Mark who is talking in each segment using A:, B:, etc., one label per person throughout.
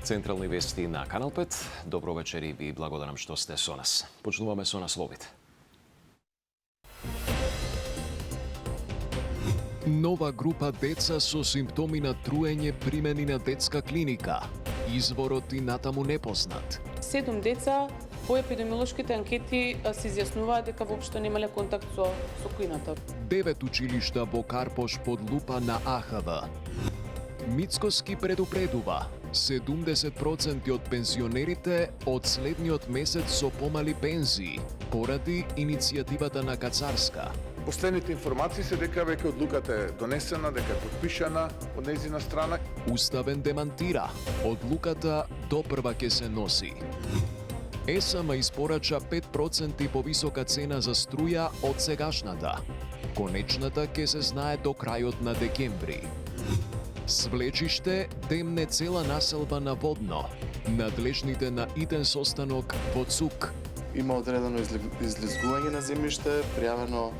A: Централни вести на Канал 5. Добро вечер и ви благодарам што сте со нас. Почнуваме со насловите.
B: Нова група деца со симптоми на труење примени на детска клиника. Изворот и натаму непознат.
C: 7 деца по епидемиолошките анкети се изјаснуваат дека воопшто немале контакт со кујната.
B: 9 училишта во Карпош под лупа на АХВ. Мицкоски предупредува. 70% од пензионерите од следниот месец со помали пензии, поради иницијативата на Кацарска.
D: Последните информации се дека веќе одлуката е донесена, дека е подпишана од нејзина страна.
B: Уставен демантира. Одлуката допрва ќе се носи. ЕСМ испорача 5% повисока цена за струја од сегашната. Конечната ќе се знае до крајот на декември. Свлечиште демне цела населба на водно. Надлежните на иден состанок во ЦУК.
E: Има одредено излизгување на земјиште, пријавено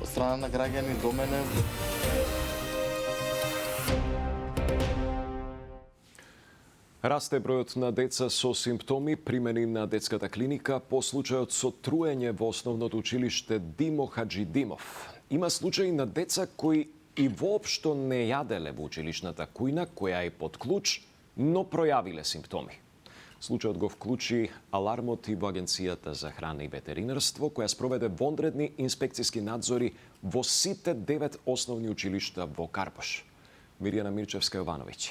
E: од страна на граѓани до мене.
A: Расте бројот на деца со симптоми примени на детската клиника по случајот со труење во основното училиште Димо Хаџидимов. Има случаи на деца кои и воопшто не јаделе во училишната кујна, која е под клуч, но пројавиле симптоми. Случајот го вклучи алармот и во Агенцијата за храна и ветеринарство, која спроведе вонредни инспекциски надзори во сите 9 основни училишта во Карпош. Мирјана Мирчевска-Јовановиќ.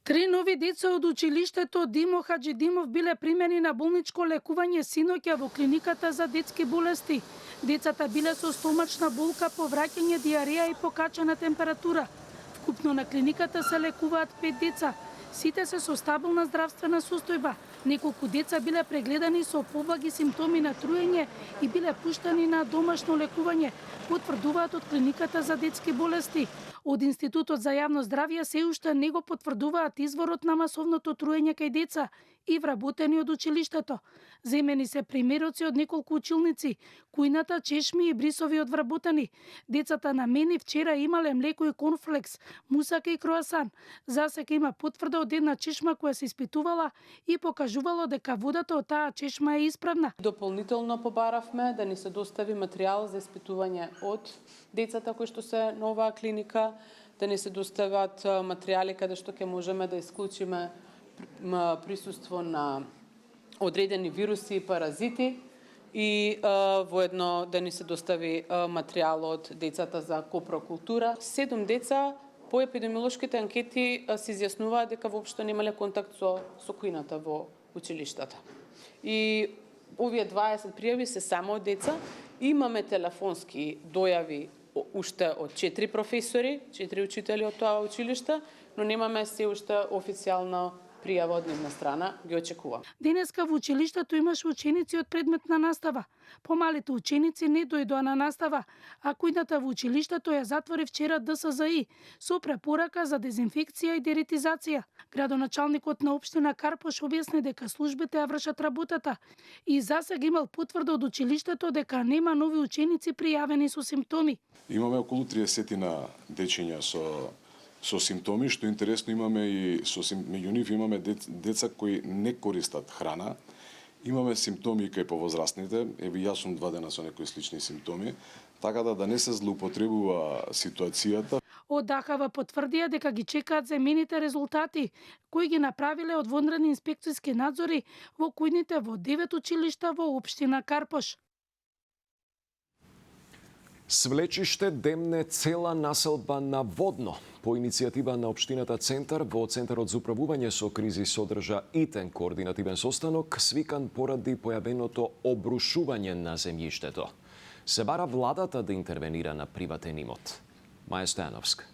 F: 3 нови деца од училиштето Димо Хаџидимов биле примени на болничко лекување синоќа во клиниката за детски болести. Децата биле со стомачна болка, повраќање, диареја и покачена температура. Вкупно на клиниката се лекуваат 5 деца. Сите се со стабилна здравствена состојба. Неколку деца биле прегледани со поблаги симптоми на труење и биле пуштани на домашно лекување, потврдуваат од клиниката за детски болести. Од Институтот за јавно здравје се уште не го потврдуваат изворот на масовното труење кај деца и вработени од училиштето. Земени се примероци од неколку училници, кујната, чешми и брисови од вработени. Децата на мене вчера имале млеко и конфлекс, мусака и круасан. Засека има потврда од една чешма која се испитувала и покажувало дека водата од таа чешма е исправна.
C: Дополнително побаравме да ни се достави материјал за испитување од децата кои што се на оваа клиника, да ни се достават материјали каде што ќе можеме да исклучиме присуство на одредени вируси и паразити и воедно да ни се достави материјал од децата за копрокултура. 7 деца по епидемиолошките анкети се изјаснуваат дека воопшто немале контакт со кујната во училиштата. И овие 20 пријави се само од деца. Имаме телефонски дојави уште од 4 професори, 4 учители од тоа училиште, но немаме се уште официјална пријава од нивна страна, ги очекувам.
F: Денеска во училиштето имаше ученици од предметна настава. Помалите ученици не дојдоа на настава, а кујната во училиштето ја затвори вчера ДСЗИ со препорака за дезинфекција и деретизација. Градоначалникот на општина Карпош објасни дека службите ја вршат работата и засега имал потврда од училиштето дека нема нови ученици пријавени со симптоми.
G: Имаме околу 30 на дечиња со симптоми, што интересно имаме и меѓу нив имаме деца кои не користат храна. Имаме симптоми кај повозрастните, јас сум 2 дена со некои слични симптоми, така да не се злоупотребува ситуацијата.
F: Од АХВ потврдија дека ги чекаат земените резултати, кои ги направиле од вонредни инспекциски надзори во кујните во 9 училишта во општина Карпош.
A: Свлечиште демне цела населба на водно. По иницијатива на општината Центар, во Центарот за управување со кризи содржа итен координативен состанок, свикан поради појавеното обрушување на земјиштето. Се бара владата да интервенира на приватен имот. Маја Стојановска.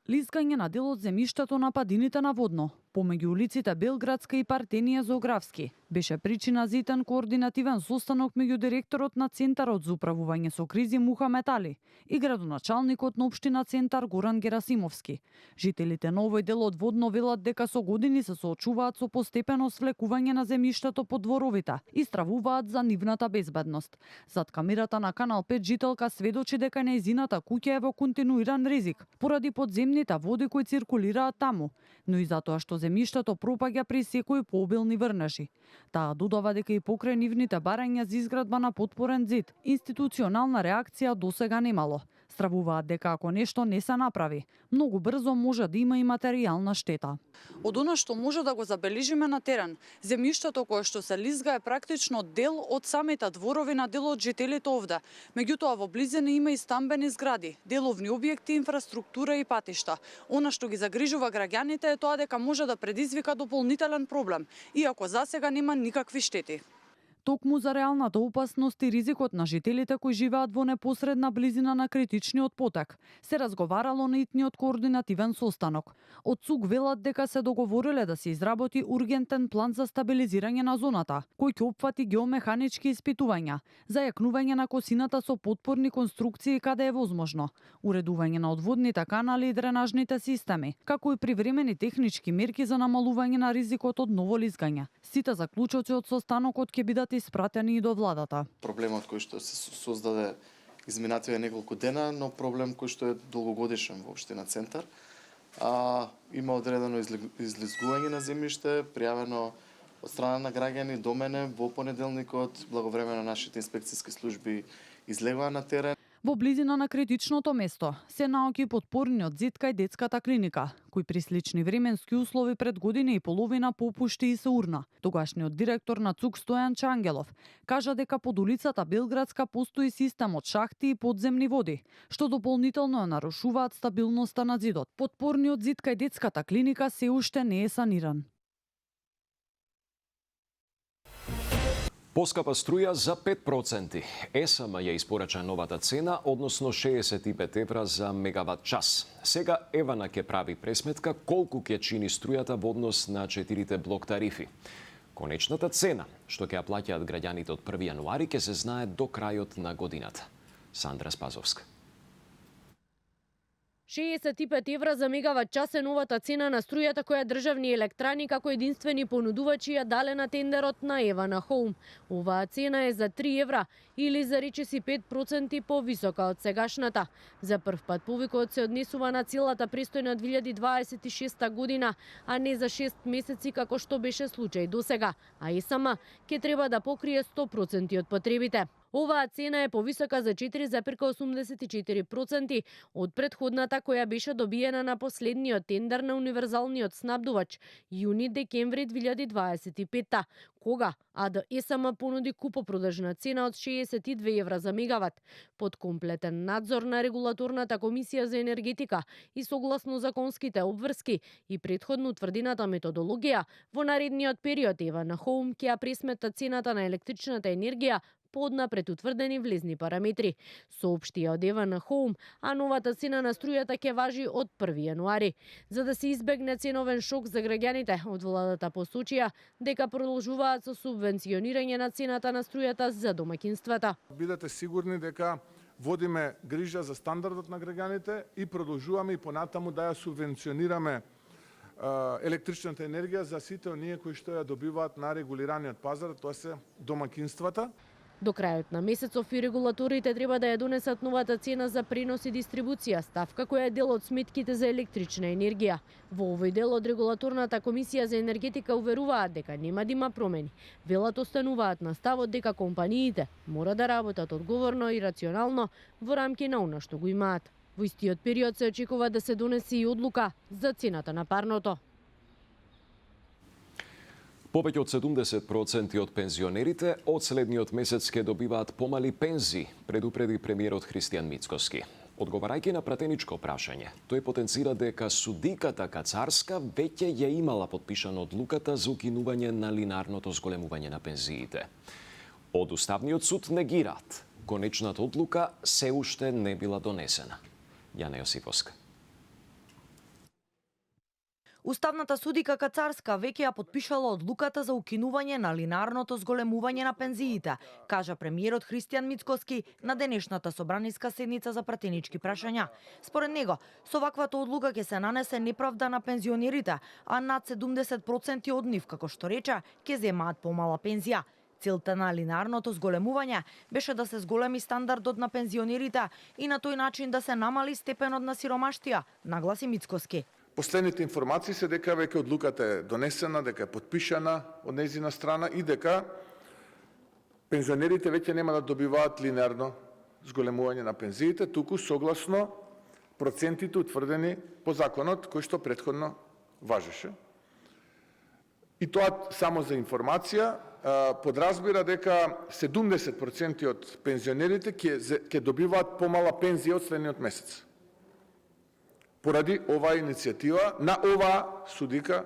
H: Лискање на дел од земјиштето на падините на водно. помеѓу улиците Белградска и Партенија Зографски. Беше причина за итен координативен состанок меѓу директорот на Центарот за управување со кризи Мухамет Али и градоначалникот на општина Центар Горан Герасимовски. Жителите на овој дел од Водно велат дека со години се соочуваат со постепено свлекување на земјиштето по дворовите и стравуваат за нивната безбедност. Зад камерата на Канал 5 жителка сведочи дека нејзината куќа е во континуиран ризик поради подземните води кои циркулираат таму, но и затоа што земјиштето пропаѓа при секои пообилни врнежи. Таа додава дека и покрај нивните барања за изградба на потпорен зид, институционална реакција досега немало. Стравуваат дека ако нешто не се направи, многу брзо може да има и материјална штета.
I: Од она што може да го забележиме на терен, земјиштето кое што се лизга е практично дел од самите дворови на дел од жителите овде. Меѓутоа во близина има и стамбени згради, деловни објекти, инфраструктура и патишта. Она што ги загрижува граѓаните е тоа дека може да предизвика дополнителен проблем, иако засега нема никакви штети.
H: Токму за реалната опасност и ризикот на жителите кои живеат во непосредна близина на критичниот потек се разговарало на итниот координативен состанок. Од ЦУГ велат дека се договориле да се изработи ургентен план за стабилизирање на зоната, кој ќе опфати геомеханички испитувања, зајакнување на косината со потпорни конструкции каде е возможно, уредување на одводните канали и дренажните системи, како и привремени технички мерки за намалување на ризикот од ново лизгање. Сите заклучоци од состанокот ќе бидат испратени и до владата.
E: Проблемот кој што се создаде изминативе неколку дена, но проблем кој што е долгогодишен во општина Центар. Има одредено излизгување на земјиште, пријавено од страна на граѓани до мене во понеделникот, благовремено нашите инспекциски служби излегоа на терен.
H: Во близина на критичното место се наоѓа потпорниот зид кај детската клиника, кој при слични временски услови пред година и половина попушти и се урна. Тогашниот директор на ЦУГ Стојан Чангелов кажа дека под улицата Белградска постои систем од шахти и подземни води, што дополнително нарушуваат стабилноста на зидот. Потпорниот зид кај детската клиника се уште не е саниран.
A: Поскапа струја за 5%. ЕСМ ја испорача новата цена, односно 65 евра за мегават час. Сега Евана ќе прави пресметка колку ќе чини струјата во однос на 4 блок тарифи. Конечната цена, што ќе ја плаќаат граѓаните од 1 јануари, ќе се знае до крајот на годината. Сандра Спазовска.
J: 65 евра за мегават час е новата цена на струјата која државни електрани како единствени понудувачи ја дале на тендерот на Евана Хоум. Оваа цена е за 3 евра или за речиси 5% повисока од сегашната. За прв пат повикот се однесува на целата престојна 2026 година, а не за 6 месеци како што беше случај досега, а ЕСМ ќе треба да покрие 100% од потребите. Оваа цена е повисока за 4,84% од претходната која беше добиена на последниот тендер на универзалниот снабдувач јуни-декември 2025, кога АД-ЕСМ понуди купопродажна цена од 62 евра за мегават. Под комплетен надзор на регулаторната комисија за енергетика и согласно законските обврски и претходно утврдената методологија, во наредниот период Евана Хоум ќе ја пресметта цената на електричната енергија по однапред утврдени влезни параметри. Соопштија од Евана Хоум, а новата цена на струјата ќе важи од 1 јануари. За да се избегне ценовен шок за граѓаните, од владата посочија дека продолжуваат со субвенционирање на цената на струјата за домаќинствата.
D: Бидете сигурни дека водиме грижа за стандардот на граѓаните и продолжуваме и понатаму да ја субвенционираме електричната енергија за сите оние кои што ја добиваат на регулираниот пазар, тоа се домаќинствата.
J: До крајот на месецов и регулаторите треба да ја донесат новата цена за пренос и дистрибуција, ставка која е дел од сметките за електрична енергија. Во овој дел од регулаторната комисија за енергетика уверуваат дека нема да има промени. Велат остануваат на ставот дека компаниите мора да работат одговорно и рационално во рамки на она што го имаат. Во истиот период се очекува да се донесе и одлука за цената на парното.
A: Повеќе од 70% од пензионерите од следниот месец ќе добиваат помали пензии, предупреди премиерот Христијан Мицкоски. Одговарајќи на пратеничко прашање, тој потенцира дека судиката Кацарска веќе ја имала подпишана одлуката за укинување на линарното зголемување на пензиите. Од Уставниот суд негираат. Конечната одлука се уште не била донесена. Јана Јосифовска.
K: Уставната судика Кацарска веќе ја потпишала одлуката за укинување на линарното зголемување на пензиите, кажа премиерот Христијан Мицкоски на денешната собраниска седница за пратенички прашања. Според него, со ваквата одлука ќе се нанесе неправда на пензионерите, а над 70% од нив, како што рече, ќе земаат помала пензија. Целта на линарното зголемување беше да се зголеми стандардот на пензионерите и на тој начин да се намали степенот на сиромаштија, нагласи Мицкоски.
D: Последните информации се дека веќе одлуката е донесена, дека е потпишана од нејзина страна и дека пензионерите веќе нема да добиваат линеарно зголемување на пензиите, туку согласно процентите утврдени по законот кој што претходно важеше. И тоа само за информација, подразбира дека 70% од пензионерите ќе добиваат помала пензија од следниот месец. Поради оваа иницијатива на оваа судика,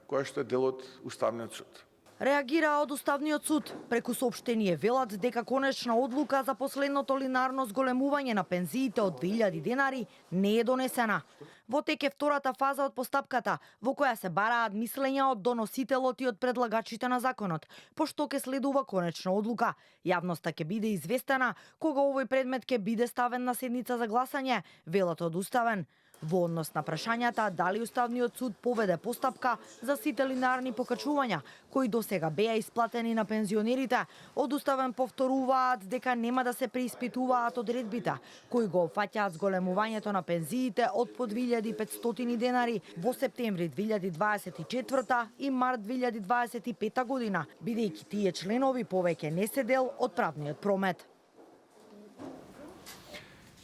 D: која што е дел од Уставниот суд.
K: Реагираа од Уставниот суд. Преку соопштение велат дека конечна одлука за последното линарно зголемување на пензиите од 2000 денари не е донесена. Во тек е втората фаза од постапката, во која се бараат мислења од доносителот и од предлагачите на законот, пошто ќе следува конечна одлука. Јавноста ќе биде известена кога овој предмет ќе биде ставен на седница за гласање, велат од Уставен. Во однос на прашањата дали Уставниот суд поведе постапка за сите линарни покачувања, кои досега беа исплатени на пензионерите, од Уставен повторуваат дека нема да се преиспитуваат одредбите, кои го опфаќаат зголемувањето на пензиите од по 2500 денари во септември 2024 и март 2025 година, бидејќи тие членови повеќе не се дел од правниот промет.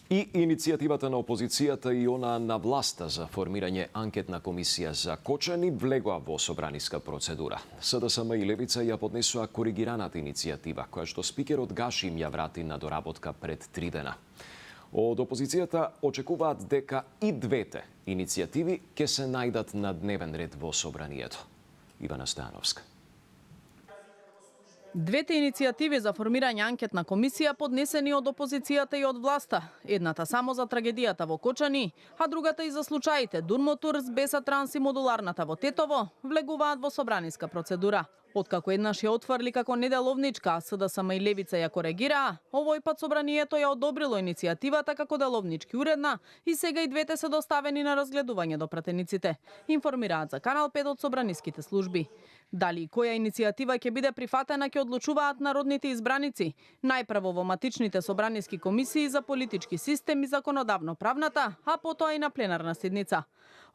A: И иницијативата на опозицијата и она на власта за формирање анкетна комисија за Кочани влегоа во собраниска процедура. СДСМ и Левица ја поднесоа коригираната иницијатива, која што спикерот Гаши им ја врати на доработка пред 3 дена. Од опозицијата очекуваат дека и двете иницијативи ќе се најдат на дневен ред во собранието. Ивана Стојановска.
L: Двете иницијативи за формирање анкетна комисија поднесени од опозицијата и од власта. Едната само за трагедијата во Кочани, а другата и за случаите Дурмотурс, Беса Транс и модуларната во Тетово, влегуваат во собраниска процедура. Откако еднаш ја отфрли како неделовничка, а СДСМ и Левица ја коригираа, овој пат собранието ја одобрило иницијативата како деловнички уредна и сега и двете се доставени на разгледување до пратениците, информираат за Канал 5 од собраниските служби. Дали и која иницијатива ќе биде прифатена ќе одлучуваат народните избраници, најпрво во матичните собраниски комисии за политички систем и законодавно-правната, а потоа и на пленарна седница.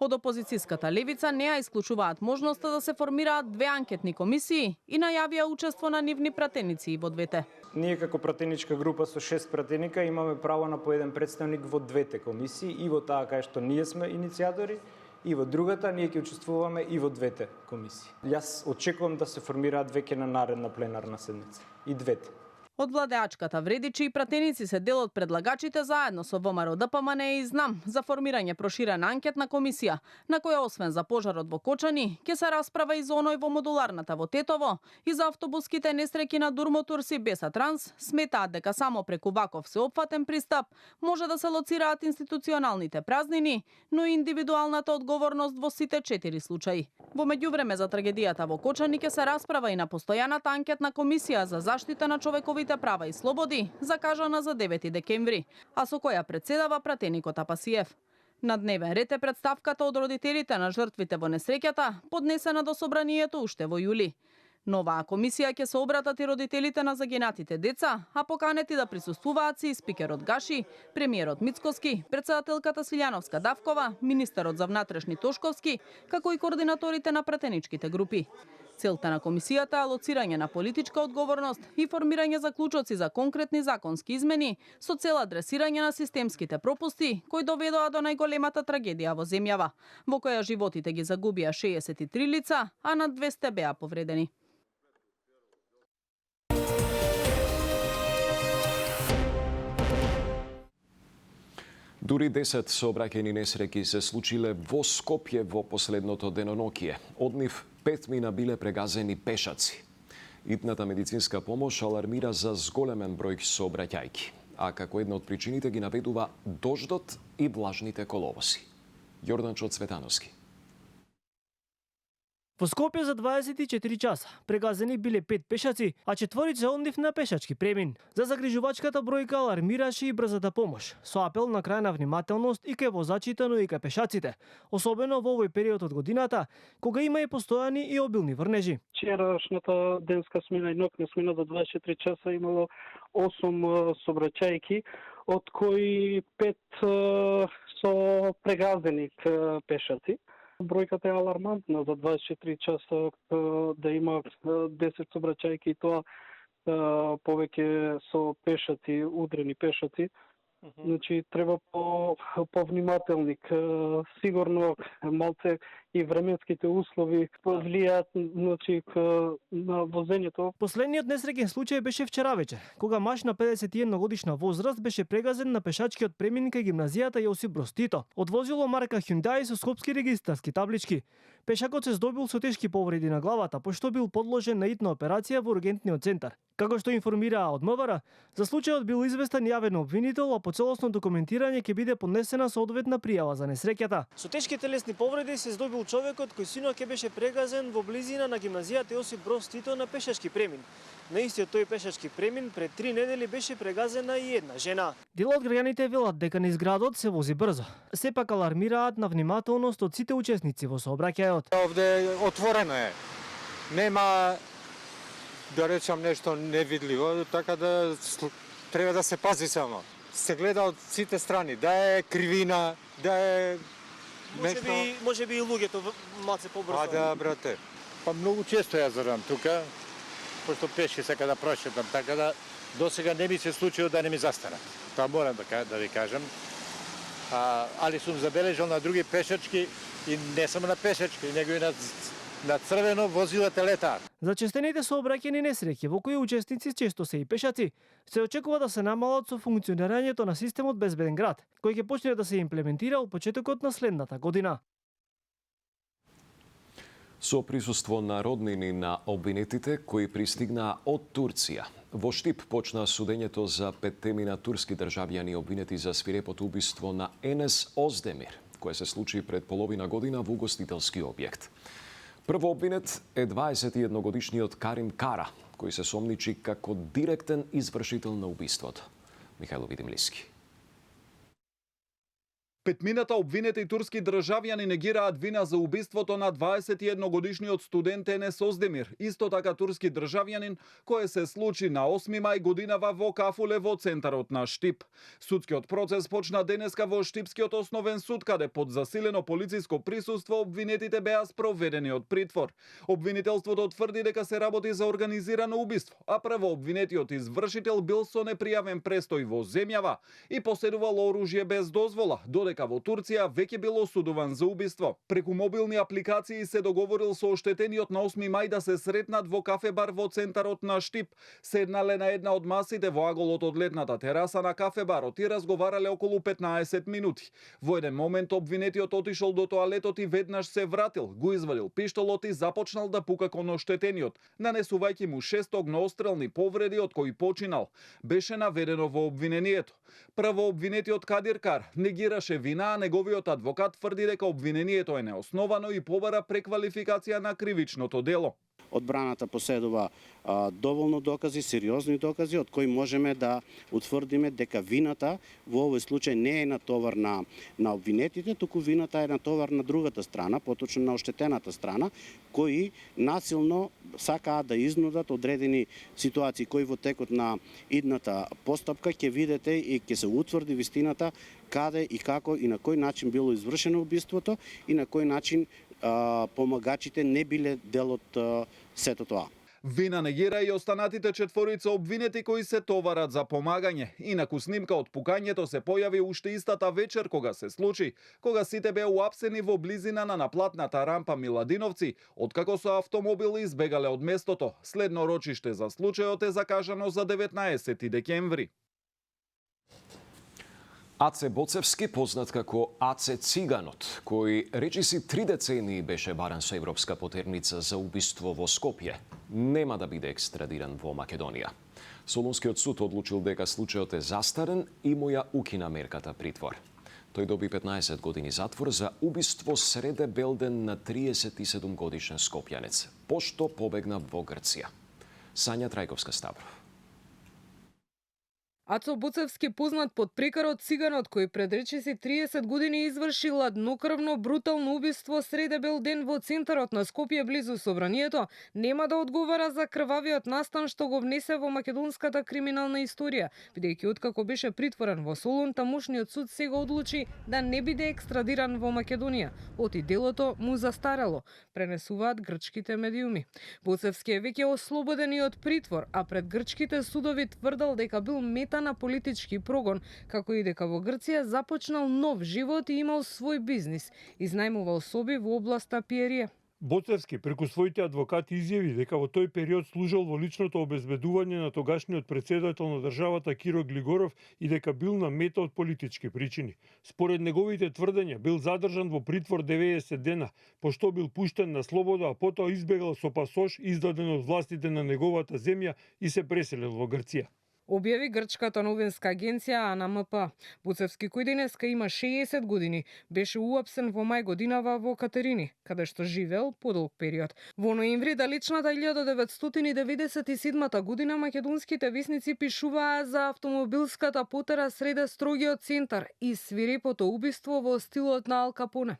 L: Од опозицијската Левица не ја исклучуваат можноста да се формираат две анкетни комисии и најавија учество на нивни пратеници и во двете.
M: Ние како пратеничка група со 6 пратеника имаме право на по еден представник во двете комисии, и во таа кај што ние сме иницијатори, и во другата ние ќе учествуваме и во двете комисии. Јас очекувам да се формираат веќе на наредна пленарна седница. И двете.
L: Од владеачката вреди, чии пратеници се дел од предлагачите заедно со ВМРО ДПМН и ЗНАМ за формирање проширена анкетна комисија, на која освен за пожарот во Кочани, ќе се расправа и за оној во модуларната во Тетово и за автобуските несреќи на Дурмотурс и Беса Транс, сметаат дека само преку ваков сеопфатен пристап може да се лоцираат институционалните празнини, но и индивидуалната одговорност во сите 4 случаи. Во меѓувреме за трагедијата во Кочани ќе се расправа и на постојаната анкетна комисија за заштита на човековите права и слободи, закажана за 9 декември, а со која председава пратеникот Апасиев. На дневен ред е представката од родителите на жртвите во несреќата, поднесена до собранието уште во јули. Новаа комисија ќе се обратат и родителите на загинатите деца, а поканети да присуствуваат се и спикерот Гаши, премиерот Мицкоски, председателката Силјановска Давкова, министерот за внатрешни Тошковски, како и координаторите на пратеничките групи. Целта на комисијата е лоцирање на политичка одговорност и формирање заклучоци за конкретни законски измени со цел адресирање на системските пропусти кои доведоа до најголемата трагедија во земјава, во која животите ги загубија 63 лица, а над 200 беа повредени.
A: Дури 10 сообраќајни несреќи се случиле во Скопје во последното денонокие. Од нив 5 мина биле прегазени пешаци. Итната медицинска помош алармира за зголемен број сообраќајки, а како една од причините ги наведува дождот и влажните коловоси. Јордан Цветановски.
N: Во Скопје за 24 часа прегазени биле 5 пешаци, а 4 од нив на пешачки премин. За загрижувачката бројка алармираше и брзата помош, со апел на крајна внимателност и кај возачите, но и кај пешаците, особено во овој период од годината, кога има и постојани и обилни врнежи.
O: Вчерашната денска смена и ноќна смена за 24 часа имало 8 сообраќајки, од кои 5 со прегазени пешаци. Бројката е алармантна за 24 часа да има 10 сообраќајки и тоа повеќе со пешаци, удрени пешаци. Значи треба повнимателник. Сигурно малце и временските услови повлијаат на возењето.
N: Последниот несреќен случај беше вчера вечер, кога маж на 51 годишна возраст беше прегазен на пешачкиот премин кај гимназијата Јосип Броз Тито. Од возило марка Hyundai со скопски регистарски таблички. Пешакот се здобил со тешки повреди на главата, пошто бил подложен на итна операција во ургентниот центар. Како што информираа од МВР, за случајот бил известен јавен обвинител, а по целосно документирање ќе биде поднесена соодветна пријава за несреќата. Со тешки телесни повреди се здобил човекот кој синоќ беше прегазен во близина на гимназијата Јосип Броз Тито на пешачки премин. На истиот тој пешачки премин пред 3 недели беше прегазена и една жена. Дел од граѓаните велат дека низ градот се вози брзо. Сепак алармираат на внимателност од сите учесници во сообраќајот.
P: Овде отворено е. Нема да речам нешто невидливо, така да треба да се пази само. Се гледа од сите страни, да е кривина, да е нешто.
N: Можеби и луѓето малце побрзо.
P: А да, брате.
Q: Па многу често ја зарам тука, пошто пешки сака да прошетам, така да досега не ми се случило да не ми застана. Тоа морам да ви кажам. Али сум забележал на други пешачки и не само на пешачки, него и на црвено возилата летаат.
N: За честените сообраќајни несреќи, во кои учесници често се и пешаци, се очекува да се намалат со функционирањето на системот Безбеден град, кој ќе почне да се имплементира од почетокот на следната година.
A: Со присуство на роднини на обвинетите кои пристигнаа од Турција. Во Штип почна судењето за 5 турски државјани обвинети за свирепото убиство на Енес Оздемир, кое се случи пред половина година во угостителски објект. Прво обвинет е 21-годишниот Карим Кара, кој се сомничи како директен извршител на убиството. Михајло Видимлиски.
R: Петмината обвинети турски државјани негираат вина за убиството на 21-годишниот студент Енес Оздемир, исто така турски државјанин, кој се случи на 8 мај годинава во Кафуле во центарот на Штип. Судскиот процес почна денеска во Штипскиот основен суд, каде под засилено полициско присуство обвинетите беа спроведени од притвор. Обвинителството тврди дека се работи за организирано убиство, а прво обвинетиот извршител бил со непријавен престој во земјава и поседувал оружје без дозвола, додека во Турција веќе бил осудуван за убиство. Преку мобилни апликации се договорил со оштетениот на 8 мај да се сретнат во кафе-бар во центарот на Штип. Седнале на една од масите во аголот од летната тераса на кафе-барот и разговарале околу 15 минути. Во еден момент обвинетиот отишол до тоалетот и веднаш се вратил, го извадил пиштолот и започнал да пука кон оштетениот, нанесувајќи му 6 огноострелни повреди од кои починал. Беше наведено во обвинението. Прво обвинетиот Кадир Кар негираше вина, а неговиот адвокат тврди дека обвинението е неосновано и побара преквалификација на кривичното дело.
S: Одбраната поседува доволно докази, сериозни докази, од кои можеме да утврдиме дека вината во овој случај не е на товар на обвинетите, туку вината е на товар на другата страна, поточно на оштетената страна, кои насилно сакаат да изнудат одредени ситуации кои во текот на идната постапка ќе видите и ќе се утврди вистината каде и како и на кој начин било извршено убиството и на кој начин помагачите не биле дел од сето тоа.
R: Вина негира и останатите 4 обвинети кои се товарат за помагање. Инаку снимка од пукањето се појави уште истата вечер кога се случи, кога сите беа уапсени во близина на наплатната рампа Миладиновци, откако со автомобил избегале од местото. Следно рочиште за случајот е закажано за 19 декември.
A: Аце Боцевски, познат како Аце Циганот, кој речиси 3 децении беше баран со европска потерница за убиство во Скопје, нема да биде екстрадиран во Македонија. Солунскиот суд одлучил дека случајот е застарен и му ја укина мерката притвор. Тој доби 15 години затвор за убиство среде Белден на 37 годишен скопјанец, пошто побегна во Грција. Сања Трајковска-Ставров.
T: Ацо Буцевски, познат под прекарот циганот кој пред речиси 30 години изврши ладнокрвно брутално убиство среде бел ден во центарот на Скопје близу собранието, нема да одговара за крвавиот настан што го внесе во македонската криминална историја, бидејќи откако беше притворен во Солун, тамошниот суд сега одлучи да не биде екстрадиран во Македонија. Оти делото му застарело, пренесуваат грчките медиуми. Буцевски е веќе ослободен и од притвор, а пред грчките судови тврдал дека бил мета на политички прогон, како и дека во Грција започнал нов живот и имал свој бизнис, изнајмувал соби во областа пиерија.
U: Буцевски преку своите адвокати изјави дека во тој период служел во личното обезбедување на тогашниот претседател на државата Киро Глигоров и дека бил на мета од политички причини. Според неговите тврдења бил задржан во притвор 90 дена, пошто бил пуштен на слобода, а потоа избегал со пасош издаден од властите на неговата земја и се преселил во Грција.
T: Објави грчката новинска агенција АНМП. Буцевски, кој денеска има 60 години, беше уапсен во мај годинава во Катерини, каде што живеел подолг период. Во ноември далечната 1997 година македонските весници пишуваа за автомобилската потера среде строгиот центар и свирепото убиство во стилот на Ал Капоне.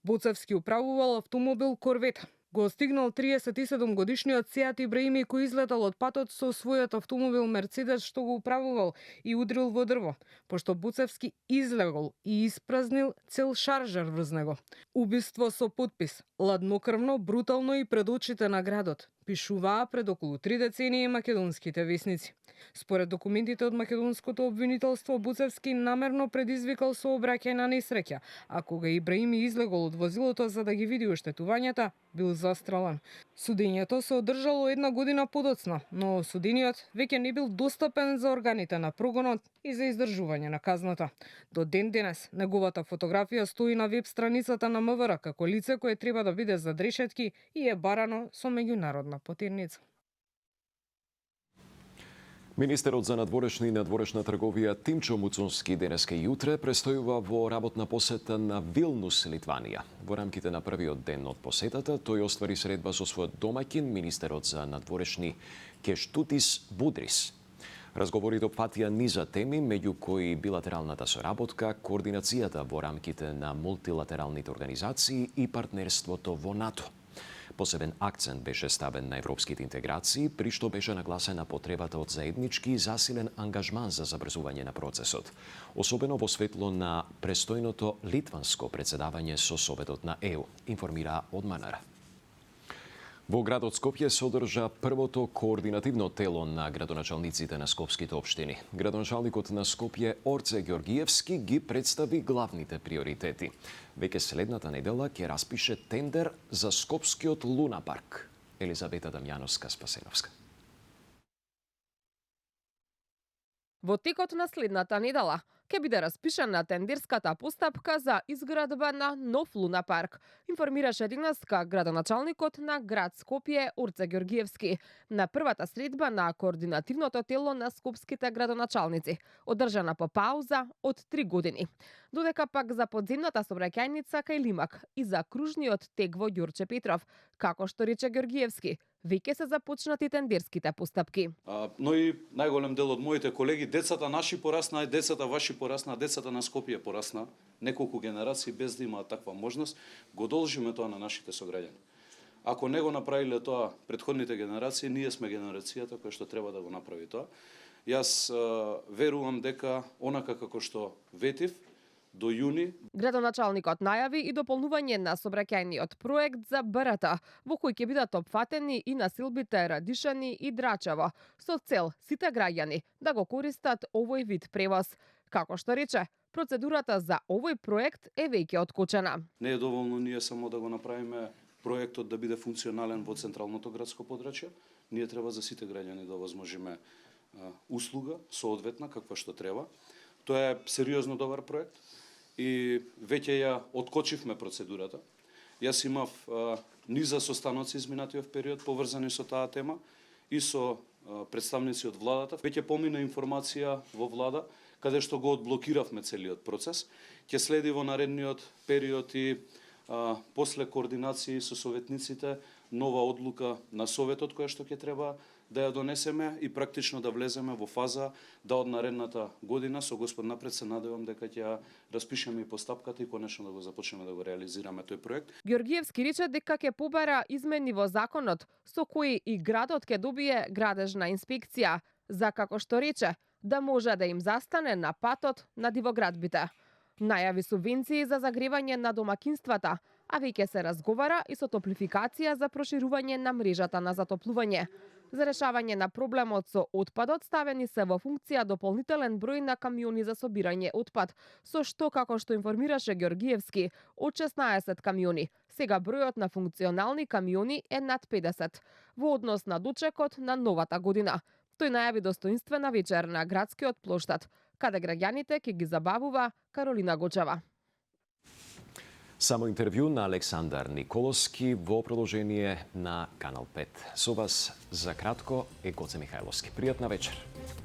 T: Буцевски управувал автомобил Корвет. Го стигнал 37 годишниот Сеат Ибраими кој излетал од патот со својот автомобил Мерцедес што го управувал и удрил во дрво, пошто Буцевски излегол и испразнил цел шаржер врз него. Убиство со подпис, ладнокрвно, брутално и пред очите на градот, пишуваа пред околу 3 децении македонските весници. Според документите од македонското обвинителство, Буцевски намерно предизвикал сообраќај на несреќа, а кога Ибраими излегол од возилото за да ги види оштетувањата, бил застрелен. Судењето се одржало 1 година подоцна, но судениот веќе не бил достапен за органите на прогонот и за издржување на казната. До ден денес неговата фотографија стои на веб страницата на МВР како лице кое треба да биде зад решетки и е барано со меѓународна потерница.
A: Министерот за надворешна и надворешна трговија Тимчо Муцунски денеска и утре престојува во работна посета на Вилнус, Литванија. Во рамките на првиот ден од посетата, тој оствари средба со својот домаќин, министерот за надворешни Кештутис Будрис. Разговорите опфатија низа теми, меѓу кои билатералната соработка, координацијата во рамките на мултилатералните организации и партнерството во НАТО. Посебен акцент беше ставен на европските интеграции, при што беше нагласена потребата од заеднички и засилен ангажман за забрзување на процесот, особено во светло на престојното литванско председавање со Советот на ЕУ, информира од МНР. Во градот Скопје се одржа првото координативно тело на градоначалниците на скопските општини. Градоначалникот на Скопје Орце Ѓоргиевски ги представи главните приоритети. Веќе следната недела ќе распише тендер за скопскиот Луна парк. Елизавета Дамјановска-Спасеновска.
V: Во текот на следната недела ќе биде распишана тендерската постапка за изградба на нов Луна парк, информираше денеска градоначалникот на град Скопје Орце Ѓоргиевски на првата средба на координативното тело на скопските градоначалници, одржана по пауза од 3 години. Додека пак за подземната сообраќајница кај Лимак и за кружниот тек во Ѓурче Петров, како што рече Ѓоргиевски, веќе се започнати тендерските постапки.
W: Но и најголем дел од моите колеги, децата наши порасна, децата ваши порасна, децата на Скопје порасна, неколку генерации без да имаат таква можност, го должиме тоа на нашите сограѓани. Ако не го направиле тоа претходните генерации, ние сме генерацијата која што треба да го направи тоа. Јас верувам дека онака како што ветив, до јуни.
V: Градоначалникот најави и дополнување на сообраќајниот проект за БРТ, во кој ќе бидат опфатени и населбите Радишани и Драчево, со цел сите граѓани да го користат овој вид превоз. Како што рече, процедурата за овој проект е веќе откочена.
W: Не е доволно ние само да го направиме проектот да биде функционален во централното градско подрачје. Ние треба за сите граѓани да овозможиме услуга соодветна каква што треба. Тоа е сериозно добар проект и веќе ја откочивме процедурата. Јас имав низа состаноци изминатиот период поврзани со таа тема и со представници од владата. Веќе помина информација во влада каде што го одблокиравме целиот процес. Ќе следи во наредниот период и после координации со советниците нова одлука на советот која што ќе треба да ја донесеме и практично да влеземе во фаза да од наредната година со Господ напред се надевам дека ќе ја распишеме и постапката и конечно да го започнеме да го реализираме тој проект.
V: Георгиевски рече дека ќе побара измени во законот со кои и градот ќе добие градежна инспекција за, како што рече, да може да им застане на патот на дивоградбите. Најави субвенции за загревање на домакинствата, а веќе се разговара и со топлификација за проширување на мрежата на затоплување. За решавање на проблемот со отпадот ставени се во функција дополнителен број на камиони за собирање отпад, со што, како што информираше Георгиевски, од 16 камиони. Сега бројот на функционални камиони е над 50, во однос на дочекот на новата година. Тој најави достоинствена вечер на градскиот плоштад, каде граѓаните ќе ги забавува Каролина Гочева.
A: Само интервју на Александар Николовски во продолжение на Канал 5. Со вас за кратко е Гоце Михајловски. Пријатна вечер.